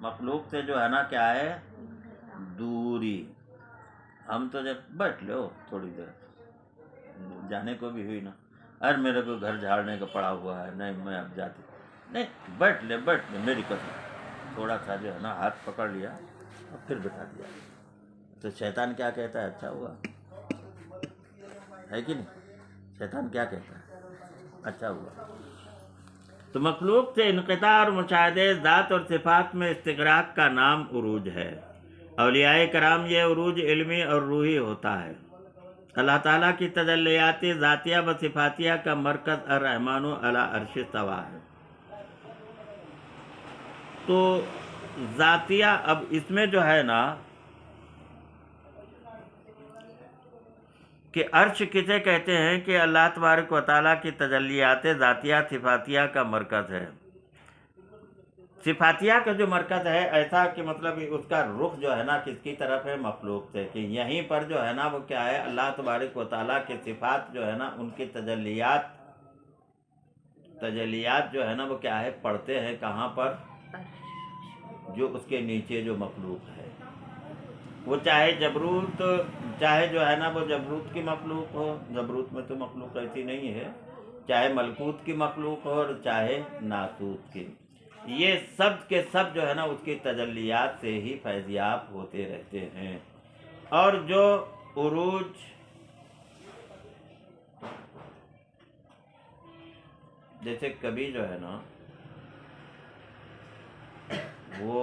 मखलूक से जो है ना क्या है, दूरी। हम तो जब बैठ लो थोड़ी देर, जाने को भी हुई ना, अरे मेरे को घर झाड़ने का पड़ा हुआ है, नहीं मैं अब जाती नहीं, बैठ ले मेरी कसम। थोड़ा सा जो है ना हाथ पकड़ लिया और फिर बिठा दिया, तो शैतान क्या कहता है, अच्छा हुआ है कि नहीं? शैतान क्या कहता है, अच्छा हुआ। तो मखलूक से इनक़िता और मुशाहदे ज़ात और सिफ़ात में इस्तिग़राक़ का नाम उरूज है। औलियाए कराम ये उरूज इल्मी और रूही होता है। अल्लाह ताला की तजल्लियात ज़ातिया व सिफ़ातिया का मरकज़ अर्रहमानु अला अर्श इस्तवा है। तो ज़ातिया, अब इसमें जो है ना कि अर्श किसे कहते हैं कि अल्लाह तबारक व तआला की तजल्लियात ज़ातिया सिफ़ातिया का मरकज़ है। सिफ़ातिया का जो मरकज़ है, ऐसा कि मतलब उसका रुख जो है ना किसकी तरफ है, मखलूक से, कि यहीं पर जो है ना वो क्या है, अल्लाह तबारक व तआला के सिफ़ात जो है ना उनकी तजल्लियात जो है ना वो क्या है, पढ़ते हैं कहाँ पर, जो उसके नीचे जो मखलूक है, वो चाहे जबरूत, चाहे जो है ना वो जबरूत की मखलूक हो, जबरूत में तो मखलूक ऐसी नहीं है, चाहे मलकूत की मखलूक हो और चाहे नासूत की, ये सब के सब जो है ना उसकी तजल्लियात से ही फैज़याब होते रहते हैं। और जो उरूज जैसे कभी जो है ना वो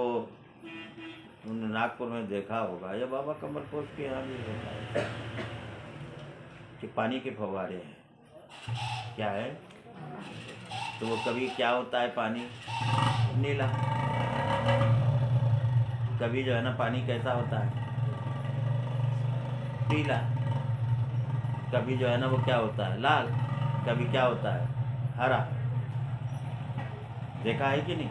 नागपुर में देखा होगा, या बाबा कमरपोश के यहाँ भी होता है कि पानी के फव्वारे हैं, क्या है, तो वो कभी क्या होता है, पानी नीला, कभी जो है ना पानी कैसा होता है, पीला, कभी जो है ना वो क्या होता है, लाल, कभी क्या होता है, हरा। देखा है कि नहीं?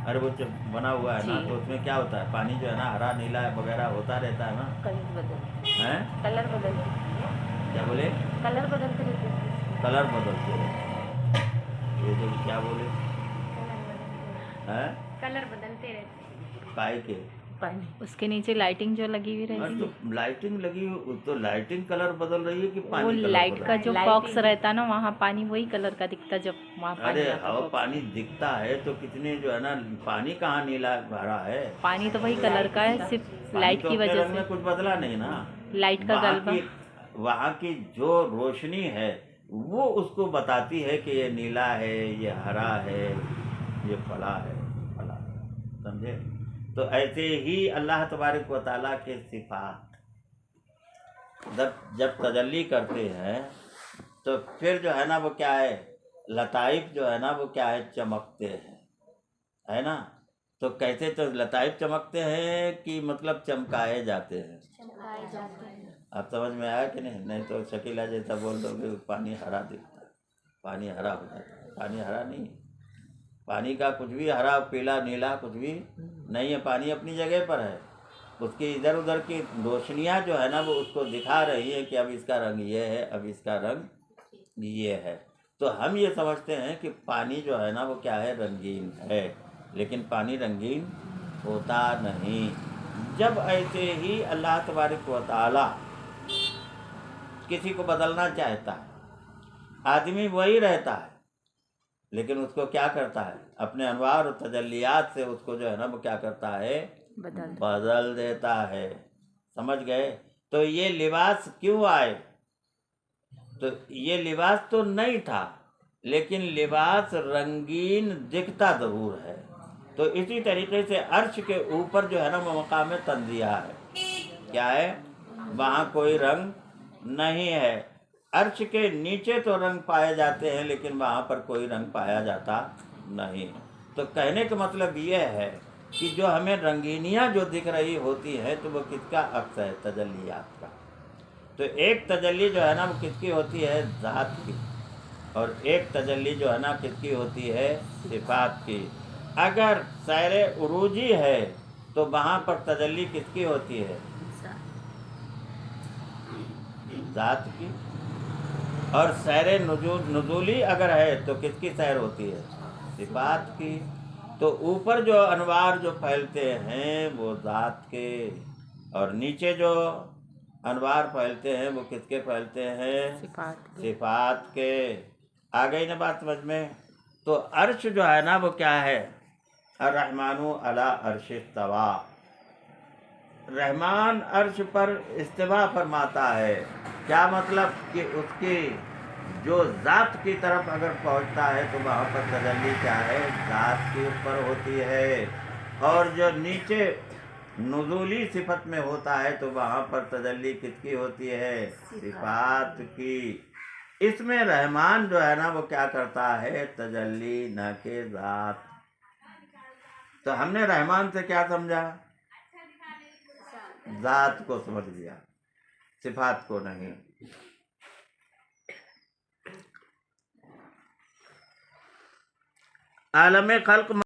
अरे वो जब बना हुआ है ना तो उसमें क्या होता है, पानी जो है ना हरा नीला वगैरह होता रहता है ना, कलर बदलते, क्या बोले, कलर बदलते रहते, कलर बदलते रहते, ये जो क्या बोले हैं, कलर बदलते रहते, काय के पानी उसके नीचे लाइटिंग जो लगी हुई रहती है, तो लाइटिंग लगी, तो लाइटिंग कलर बदल रही है कि पानी, वो कलर लाइट बदल का रही है? जो बॉक्स रहता ना वहाँ पानी वही कलर का दिखता जब वहाँ पानी अरे आता हवा box पानी दिखता है तो कितने जो है ना, पानी कहाँ नीला भरा है, पानी तो वही कलर का है, सिर्फ पानी लाइट तो की अपने वजह रंग में से, कुछ बदला नहीं ना, लाइट का गलबा, वहाँ की जो रोशनी है वो उसको बताती है कि ये नीला है, ये हरा है, ये फला है, फला, समझे? तो ऐसे ही अल्लाह तबारक व तआला के सिफात जब तजल्ली करते हैं तो फिर जो है ना वो क्या है, लताइफ जो है ना वो क्या है, चमकते हैं, है ना? तो कैसे, तो लताइफ चमकते हैं कि मतलब चमकाए जाते हैं, आप समझ में आया कि नहीं? नहीं तो शकीला जैसा बोल दोगे पानी हरा दिखता है, पानी हरा हो जाता है, पानी हरा नहीं, पानी का कुछ भी हरा पीला नीला कुछ भी नहीं है, पानी अपनी जगह पर है, उसकी इधर उधर की रोशनियाँ जो है ना वो उसको दिखा रही है कि अब इसका रंग ये है, अब इसका रंग ये है। तो हम ये समझते हैं कि पानी जो है ना वो क्या है, रंगीन है, लेकिन पानी रंगीन होता नहीं। जब ऐसे ही अल्लाह तबारक व तआला किसी को बदलना चाहता है, आदमी वही रहता है लेकिन उसको क्या करता है, अपने अनवार और तजल्लियात से उसको जो है ना वो क्या करता है, बदल देता है। समझ गए? तो ये लिबास क्यों आए, तो ये लिबास तो नहीं था लेकिन लिबास रंगीन दिखता ज़रूर है। तो इसी तरीके से अर्श के ऊपर जो है ना वो मकाम तंज़िया है, क्या है, वहाँ कोई रंग नहीं है। अर्श के नीचे तो रंग पाए जाते हैं लेकिन वहाँ पर कोई रंग पाया जाता नहीं। तो कहने का मतलब ये है कि जो हमें रंगीनियाँ जो दिख रही होती है तो वो किसका अक्स है, तजल्लियात का। तो एक तजल्ली जो है ना वो किसकी होती है, ज़ात की, और एक तजल्ली जो है ना किसकी होती है, सिफात की। अगर सैरे उरूजी है तो वहाँ पर तजल्ली किसकी होती है, ज़ात की। और सैर नुजूली अगर है तो किसकी सैर होती है, सिफात की। तो ऊपर जो अनवार जो फैलते हैं वो ज़ात के, और नीचे जो अनवार फैलते हैं वो किसके फैलते हैं? सिफात के। आ गई ना बात समझ में? तो अर्श जो है ना वो क्या है? अर्रहमानु अला अर्श इस्तवा, रहमान अर्श पर इस्तिवा फरमाता है। क्या मतलब कि उसकी जो ज़ात की तरफ अगर पहुंचता है तो वहाँ पर तजल्ली क्या है? ज़ात के ऊपर होती है। और जो नीचे नुज़ूली सिफत में होता है तो वहाँ पर तजल्ली किसकी होती है? सिफात की। इसमें रहमान जो है ना वो क्या करता है? तजल्ली, न के ज़ात। तो हमने रहमान से क्या समझा? ज़ात को समझ लिया, सिफात को नहीं। आलम खल्क